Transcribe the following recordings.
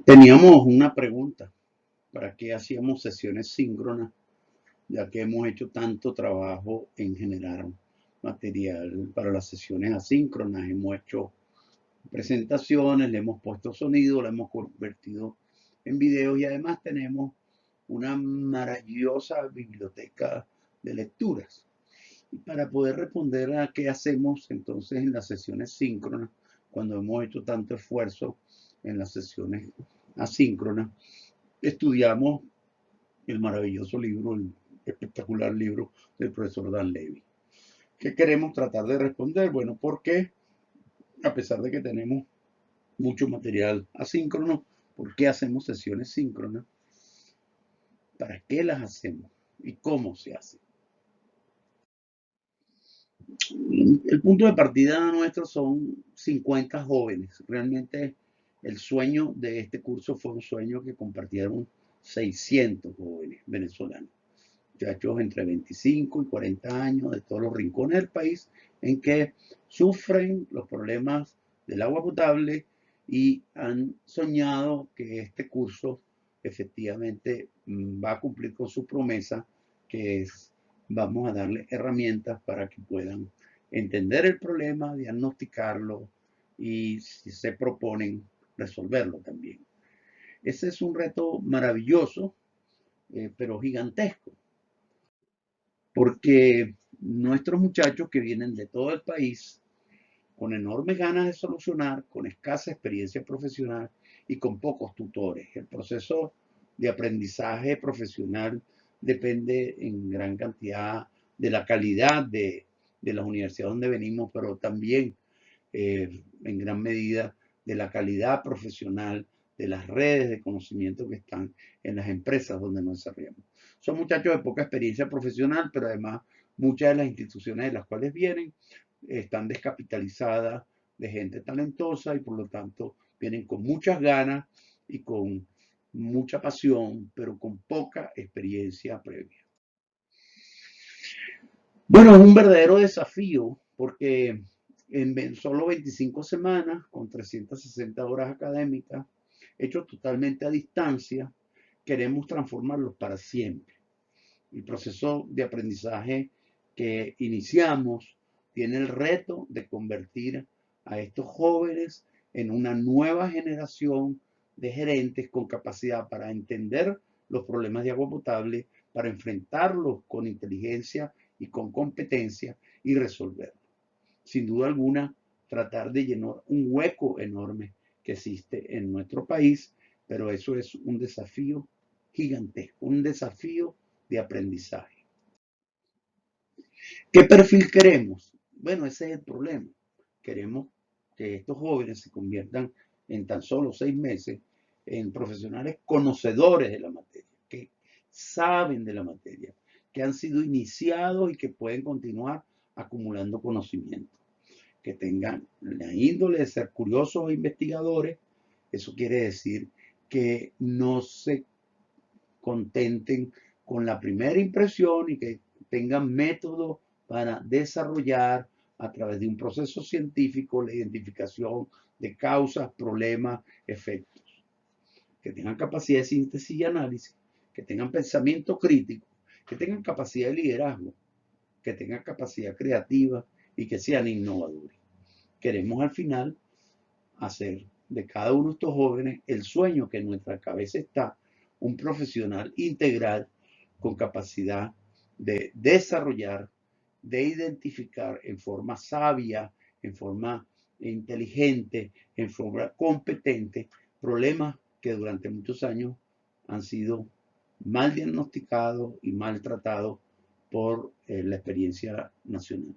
Teníamos una pregunta, ¿para qué hacíamos sesiones síncronas? Ya que hemos hecho tanto trabajo en generar material para las sesiones asíncronas. Hemos hecho presentaciones, le hemos puesto sonido, la hemos convertido en videos y además tenemos una maravillosa biblioteca de lecturas. Y para poder responder a qué hacemos entonces en las sesiones síncronas, cuando hemos hecho tanto esfuerzo en las sesiones asíncronas, estudiamos el maravilloso libro, el espectacular libro del profesor Dan Levy. ¿Qué queremos tratar de responder? Bueno, ¿por qué, a pesar de que tenemos mucho material asíncrono, por qué hacemos sesiones síncronas? ¿Para qué las hacemos? ¿Y cómo se hace? El punto de partida nuestro son 50 jóvenes. Realmente el sueño de este curso fue un sueño que compartieron 600 jóvenes venezolanos, muchachos entre 25 y 40 años de todos los rincones del país en que sufren los problemas del agua potable y han soñado que este curso efectivamente va a cumplir con su promesa, que es vamos a darle herramientas para que puedan entender el problema, diagnosticarlo y si se proponen resolverlo también. Ese es un reto maravilloso, pero gigantesco, porque nuestros muchachos que vienen de todo el país con enormes ganas de solucionar, con escasa experiencia profesional y con pocos tutores. El proceso de aprendizaje profesional depende en gran cantidad de la calidad de las universidades donde venimos, pero también en gran medida de la calidad profesional de las redes de conocimiento que están en las empresas donde nos desarrollamos. Son muchachos de poca experiencia profesional, pero además muchas de las instituciones de las cuales vienen están descapitalizadas de gente talentosa y por lo tanto vienen con muchas ganas y con mucha pasión, pero con poca experiencia previa. Bueno, es un verdadero desafío porque en solo 25 semanas, con 360 horas académicas, hechos totalmente a distancia, queremos transformarlos para siempre. El proceso de aprendizaje que iniciamos tiene el reto de convertir a estos jóvenes en una nueva generación de gerentes con capacidad para entender los problemas de agua potable, para enfrentarlos con inteligencia y con competencia y resolverlos. Sin duda alguna, tratar de llenar un hueco enorme que existe en nuestro país, pero eso es un desafío gigantesco, un desafío de aprendizaje. ¿Qué perfil queremos? Bueno, ese es el problema. Queremos que estos jóvenes se conviertan en tan solo 6 meses en profesionales conocedores de la materia, que saben de la materia, que han sido iniciados y que pueden continuar acumulando conocimiento, que tengan la índole de ser curiosos e investigadores. Eso quiere decir que no se contenten con la primera impresión y que tengan métodos para desarrollar a través de un proceso científico la identificación de causas, problemas, efectos, que tengan capacidad de síntesis y análisis, que tengan pensamiento crítico, que tengan capacidad de liderazgo, que tengan capacidad creativa y que sean innovadores. Queremos al final hacer de cada uno de estos jóvenes el sueño que en nuestra cabeza está, un profesional integral con capacidad de desarrollar, de identificar en forma sabia, en forma inteligente, en forma competente, problemas que durante muchos años han sido mal diagnosticados y mal tratados por la experiencia nacional.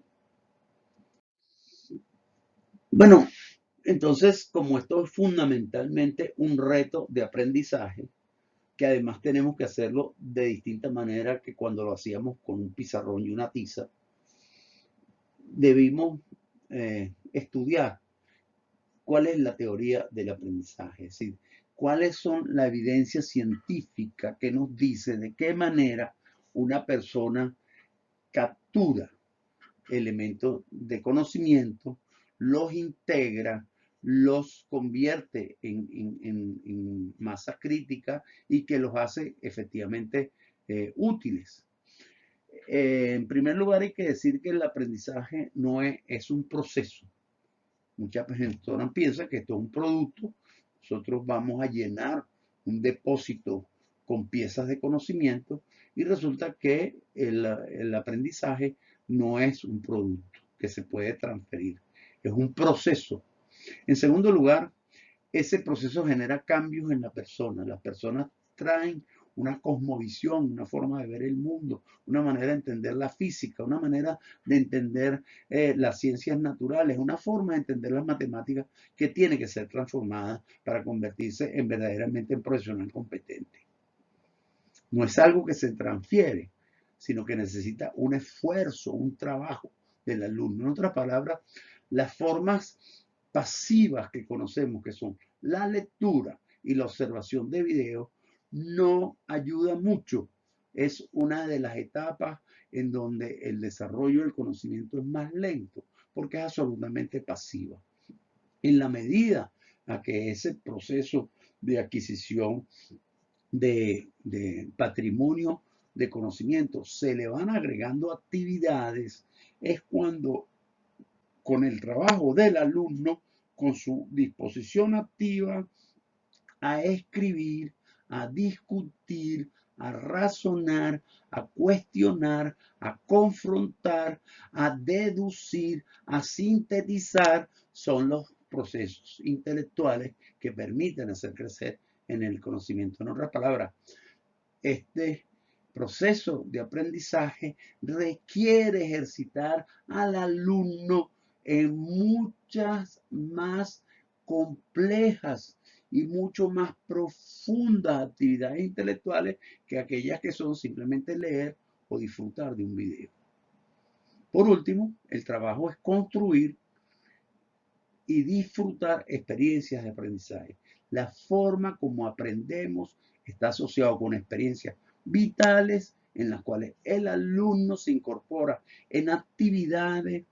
Bueno, entonces, como esto es fundamentalmente un reto de aprendizaje, que además tenemos que hacerlo de distinta manera que cuando lo hacíamos con un pizarrón y una tiza, debimos estudiar cuál es la teoría del aprendizaje, es decir, cuáles son la evidencia científica que nos dice de qué manera una persona captura elementos de conocimiento, los integra, los convierte en masa crítica y que los hace efectivamente útiles. En primer lugar, hay que decir que el aprendizaje no es un proceso. Muchas personas piensan que esto es un producto. Nosotros vamos a llenar un depósito con piezas de conocimiento y resulta que el aprendizaje no es un producto que se puede transferir. Es un proceso. En segundo lugar, ese proceso genera cambios en la persona. Las personas traen una cosmovisión, una forma de ver el mundo, una manera de entender la física, una manera de entender las ciencias naturales, una forma de entender las matemáticas que tiene que ser transformada para convertirse en verdaderamente en profesional competente. No es algo que se transfiere, sino que necesita un esfuerzo, un trabajo del alumno. En otras palabras, las formas pasivas que conocemos, que son la lectura y la observación de videos, no ayuda mucho. Es una de las etapas en donde el desarrollo del conocimiento es más lento, porque es absolutamente pasiva. En la medida a que ese proceso de adquisición de patrimonio de conocimiento se le van agregando actividades, es cuando con el trabajo del alumno, con su disposición activa a escribir, a discutir, a razonar, a cuestionar, a confrontar, a deducir, a sintetizar, son los procesos intelectuales que permiten hacer crecer en el conocimiento. En otras palabras, este proceso de aprendizaje requiere ejercitar al alumno en muchas más complejas y mucho más profundas actividades intelectuales que aquellas que son simplemente leer o disfrutar de un video. Por último, el trabajo es construir y disfrutar experiencias de aprendizaje. La forma como aprendemos está asociado con experiencias vitales en las cuales el alumno se incorpora en actividades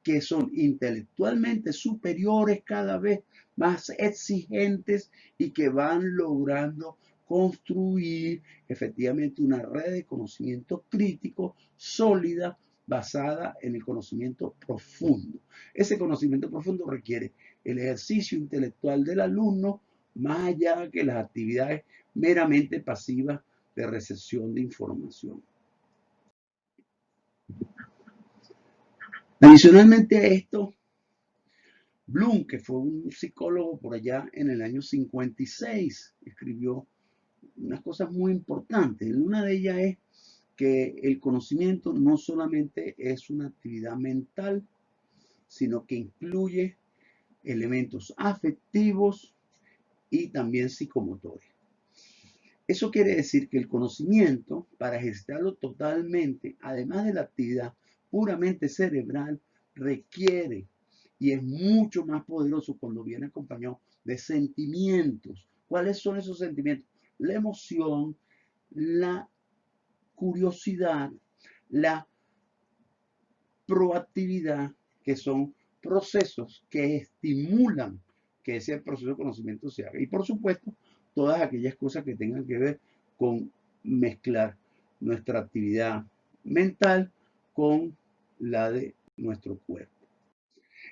que son intelectualmente superiores, cada vez más exigentes y que van logrando construir efectivamente una red de conocimiento crítico sólida basada en el conocimiento profundo. Ese conocimiento profundo requiere el ejercicio intelectual del alumno más allá que las actividades meramente pasivas de recepción de información. Adicionalmente a esto, Bloom, que fue un psicólogo por allá en el año 56, escribió unas cosas muy importantes. Una de ellas es que el conocimiento no solamente es una actividad mental, sino que incluye elementos afectivos y también psicomotores. Eso quiere decir que el conocimiento, para ejercitarlo totalmente, además de la actividad puramente cerebral, requiere y es mucho más poderoso cuando viene acompañado de sentimientos. ¿Cuáles son esos sentimientos? La emoción, la curiosidad, la proactividad, que son procesos que estimulan que ese proceso de conocimiento se haga. Y por supuesto, todas aquellas cosas que tengan que ver con mezclar nuestra actividad mental con la de nuestro cuerpo.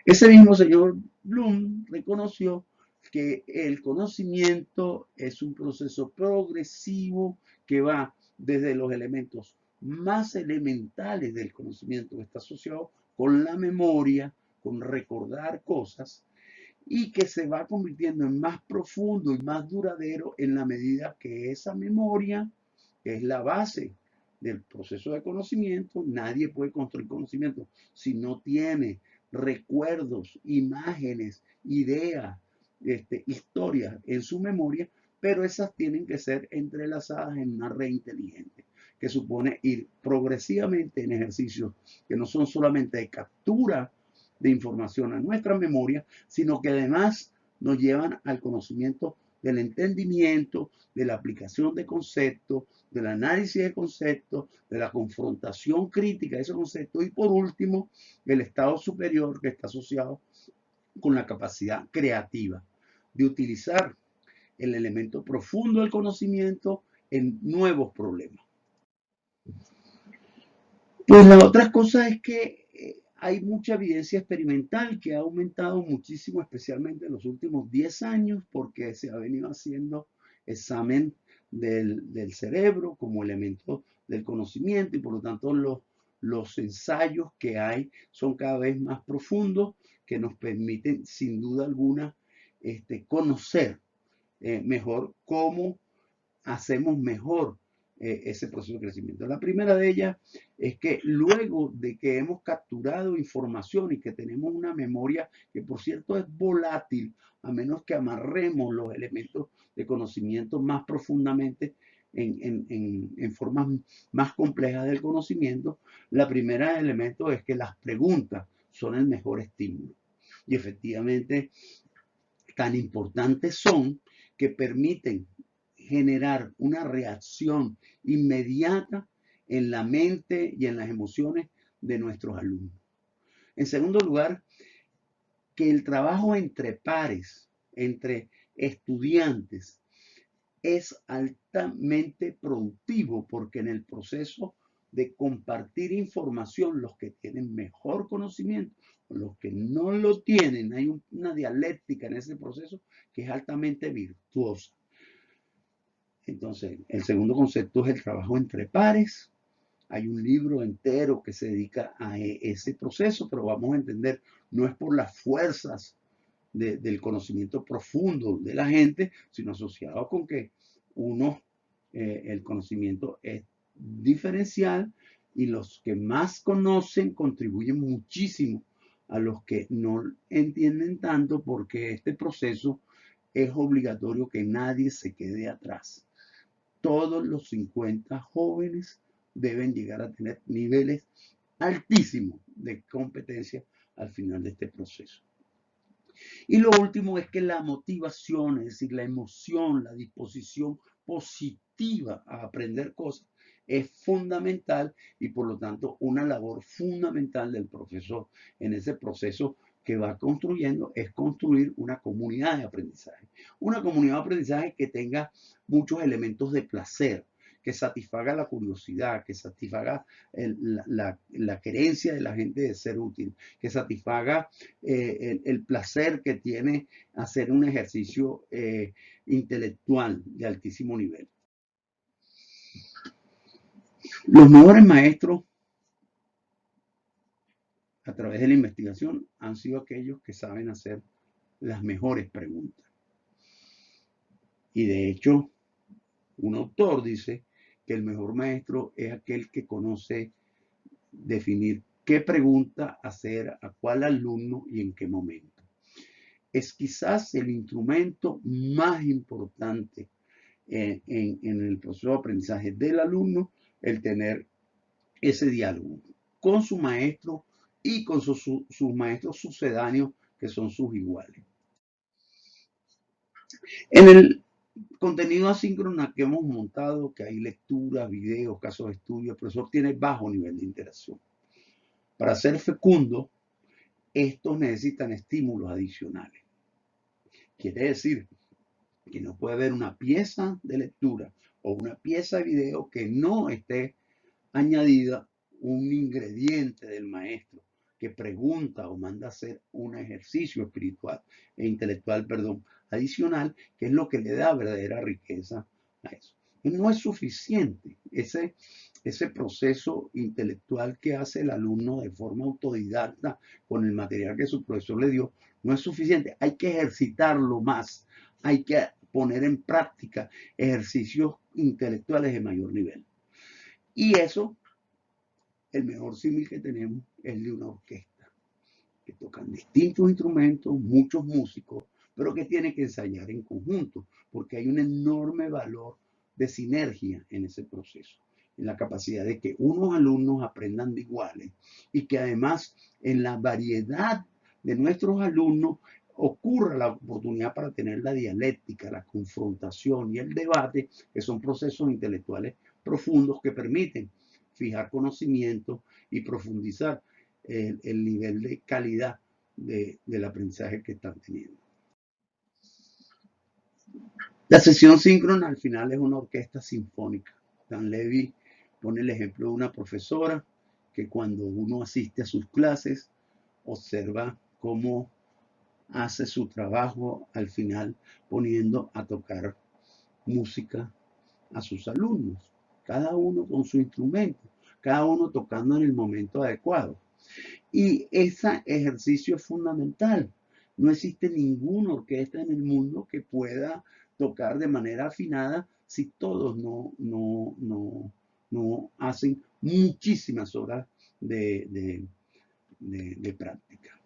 Ese mismo señor Bloom reconoció que el conocimiento es un proceso progresivo que va desde los elementos más elementales del conocimiento, que está asociado con la memoria, con recordar cosas, y que se va convirtiendo en más profundo y más duradero en la medida que esa memoria, que es la base del proceso de conocimiento, nadie puede construir conocimiento si no tiene recuerdos, imágenes, ideas, historias en su memoria, pero esas tienen que ser entrelazadas en una red inteligente, que supone ir progresivamente en ejercicios que no son solamente de captura de información a nuestra memoria, sino que además nos llevan al conocimiento del entendimiento, de la aplicación de conceptos, del análisis de conceptos, de la confrontación crítica de esos conceptos y por último, el estado superior que está asociado con la capacidad creativa de utilizar el elemento profundo del conocimiento en nuevos problemas. Pues la otra cosa es que hay mucha evidencia experimental que ha aumentado muchísimo, especialmente en los últimos 10 años, porque se ha venido haciendo examen del cerebro como elemento del conocimiento y por lo tanto los ensayos que hay son cada vez más profundos que nos permiten sin duda alguna conocer mejor cómo hacemos mejor ese proceso de crecimiento. La primera de ellas es que luego de que hemos capturado información y que tenemos una memoria que por cierto es volátil, a menos que amarremos los elementos de conocimiento más profundamente en formas más complejas del conocimiento, la primera elemento es que las preguntas son el mejor estímulo. Y efectivamente, tan importantes son que permiten generar una reacción inmediata en la mente y en las emociones de nuestros alumnos. En segundo lugar, que el trabajo entre pares, entre estudiantes, es altamente productivo porque en el proceso de compartir información, los que tienen mejor conocimiento, los que no lo tienen, hay una dialéctica en ese proceso que es altamente virtuosa. Entonces, el segundo concepto es el trabajo entre pares. Hay un libro entero que se dedica a ese proceso, pero vamos a entender, no es por las fuerzas del conocimiento profundo de la gente, sino asociado con que el conocimiento es diferencial y los que más conocen contribuyen muchísimo a los que no entienden tanto porque este proceso es obligatorio que nadie se quede atrás. Todos los 50 jóvenes deben llegar a tener niveles altísimos de competencia al final de este proceso. Y lo último es que la motivación, es decir, la emoción, la disposición positiva a aprender cosas es fundamental y por lo tanto una labor fundamental del profesor en ese proceso que va construyendo es construir una comunidad de aprendizaje. Una comunidad de aprendizaje que tenga muchos elementos de placer, que satisfaga la curiosidad, que satisfaga la querencia de la gente de ser útil, que satisfaga el placer que tiene hacer un ejercicio intelectual de altísimo nivel. Los mejores maestros a través de la investigación han sido aquellos que saben hacer las mejores preguntas. Y de hecho, un autor dice que el mejor maestro es aquel que conoce definir qué pregunta hacer a cuál alumno y en qué momento. Es quizás el instrumento más importante en el proceso de aprendizaje del alumno, el tener ese diálogo con su maestro y con sus maestros sucedáneos que son sus iguales. En el contenido asíncrono que hemos montado, que hay lecturas, videos, casos de estudio, el profesor tiene bajo nivel de interacción. Para ser fecundo, estos necesitan estímulos adicionales. Quiere decir que no puede haber una pieza de lectura o una pieza de video que no esté añadida un ingrediente del maestro que pregunta o manda a hacer un ejercicio espiritual e intelectual, adicional, que es lo que le da verdadera riqueza a eso. Y no es suficiente ese proceso intelectual que hace el alumno de forma autodidacta con el material que su profesor le dio, no es suficiente. Hay que ejercitarlo más, hay que poner en práctica ejercicios intelectuales de mayor nivel. Y eso, el mejor símil que tenemos es el de una orquesta, que tocan distintos instrumentos, muchos músicos, pero que tienen que ensayar en conjunto, porque hay un enorme valor de sinergia en ese proceso, en la capacidad de que unos alumnos aprendan de iguales y que además en la variedad de nuestros alumnos ocurra la oportunidad para tener la dialéctica, la confrontación y el debate, que son procesos intelectuales profundos que permiten fijar conocimiento y profundizar el nivel de calidad del aprendizaje que están teniendo. La sesión síncrona al final es una orquesta sinfónica. Dan Levy pone el ejemplo de una profesora que cuando uno asiste a sus clases observa cómo hace su trabajo al final poniendo a tocar música a sus alumnos, cada uno con su instrumento, cada uno tocando en el momento adecuado. Y ese ejercicio es fundamental. No existe ninguna orquesta en el mundo que pueda tocar de manera afinada si todos no hacen muchísimas horas de práctica.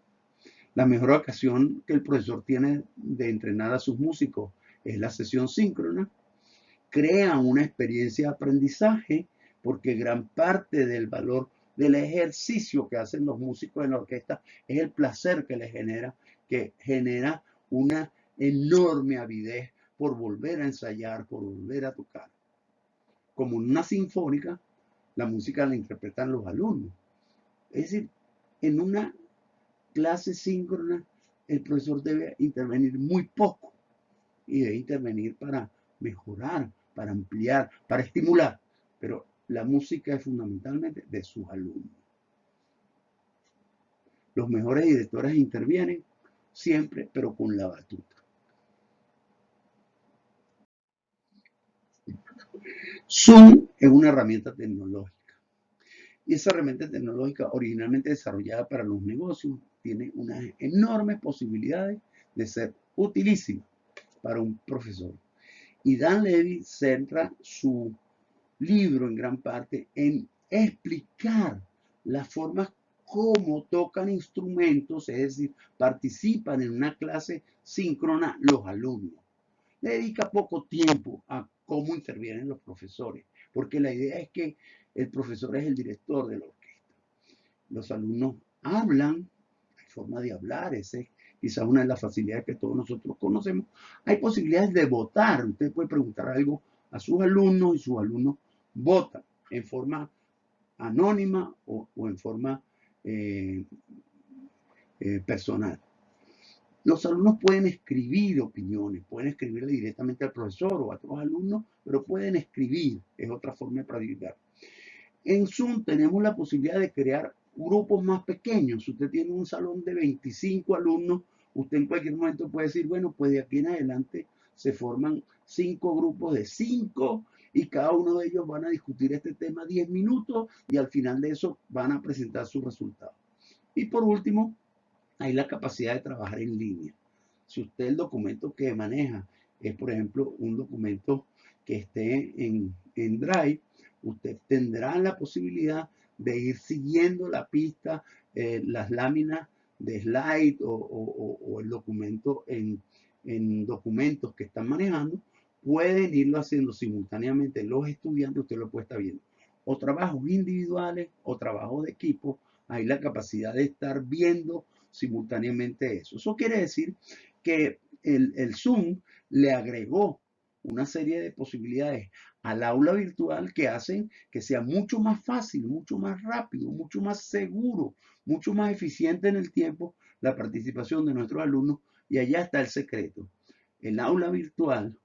La mejor ocasión que el profesor tiene de entrenar a sus músicos es la sesión síncrona. Crea una experiencia de aprendizaje porque gran parte del valor del ejercicio que hacen los músicos en la orquesta es el placer que les genera, que genera una enorme avidez por volver a ensayar, por volver a tocar. Como en una sinfónica, la música la interpretan los alumnos. Es decir, en una clase síncrona, el profesor debe intervenir muy poco y debe intervenir para mejorar, para ampliar, para estimular. Pero la música es fundamentalmente de sus alumnos. Los mejores directores intervienen siempre, pero con la batuta. Zoom es una herramienta tecnológica. Y esa herramienta tecnológica, originalmente desarrollada para los negocios, tiene unas enormes posibilidades de ser utilísima para un profesor. Y Dan Levy centra su libro en gran parte en explicar las formas como tocan instrumentos, es decir, participan en una clase síncrona los alumnos. Le dedica poco tiempo a cómo intervienen los profesores, porque la idea es que el profesor es el director de la orquesta. Los alumnos hablan, hay forma de hablar, esa es quizás una de las facilidades que todos nosotros conocemos. Hay posibilidades de votar. Usted puede preguntar algo a sus alumnos y sus alumnos votan en forma anónima o en forma personal. Los alumnos pueden escribir opiniones, pueden escribirle directamente al profesor o a otros alumnos, pero pueden escribir, es otra forma de practicar. En Zoom tenemos la posibilidad de crear grupos más pequeños. Si usted tiene un salón de 25 alumnos, usted en cualquier momento puede decir, bueno, pues de aquí en adelante se forman 5 grupos de 5 y cada uno de ellos van a discutir este tema 10 minutos y al final de eso van a presentar sus resultados. Y por último, hay la capacidad de trabajar en línea. Si usted el documento que maneja es, por ejemplo, un documento que esté en Drive, usted tendrá la posibilidad de ir siguiendo la pista, las láminas de slide o el documento en documentos que están manejando, pueden irlo haciendo simultáneamente los estudiantes, usted lo puede estar viendo. O trabajos individuales o trabajos de equipo, hay la capacidad de estar viendo simultáneamente eso. Eso quiere decir que el Zoom le agregó una serie de posibilidades al aula virtual que hacen que sea mucho más fácil, mucho más rápido, mucho más seguro, mucho más eficiente en el tiempo la participación de nuestros alumnos. Y allá está el secreto. El aula virtual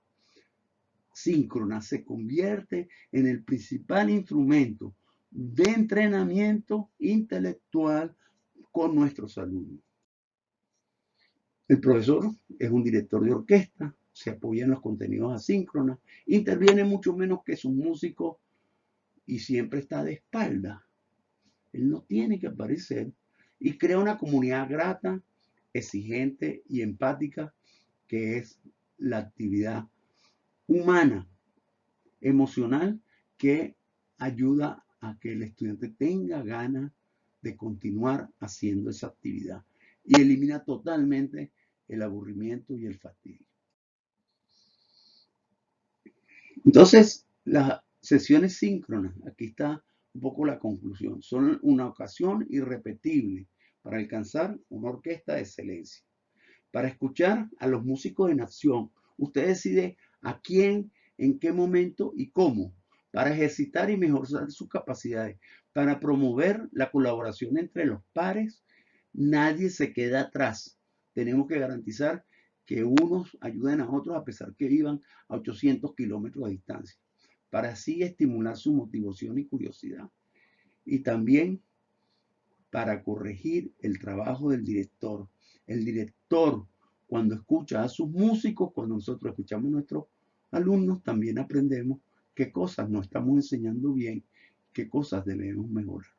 síncrona se convierte en el principal instrumento de entrenamiento intelectual con nuestros alumnos. El profesor es un director de orquesta, se apoya en los contenidos asíncronos, interviene mucho menos que sus músicos y siempre está de espalda. Él no tiene que aparecer y crea una comunidad grata, exigente y empática, que es la actividad humana, emocional, que ayuda a que el estudiante tenga ganas de continuar haciendo esa actividad y elimina totalmente el aburrimiento y el fastidio. Entonces, las sesiones síncronas, aquí está un poco la conclusión, son una ocasión irrepetible para alcanzar una orquesta de excelencia. Para escuchar a los músicos en acción, usted decide a quién, en qué momento y cómo, para ejercitar y mejorar sus capacidades, para promover la colaboración entre los pares Nadie se queda atrás. Tenemos que garantizar que unos ayuden a otros a pesar que vivan a 800 kilómetros de distancia, para así estimular su motivación y curiosidad. Y también para corregir el trabajo del director. El director, cuando escucha a sus músicos, cuando nosotros escuchamos a nuestros alumnos, también aprendemos qué cosas no estamos enseñando bien, qué cosas debemos mejorar.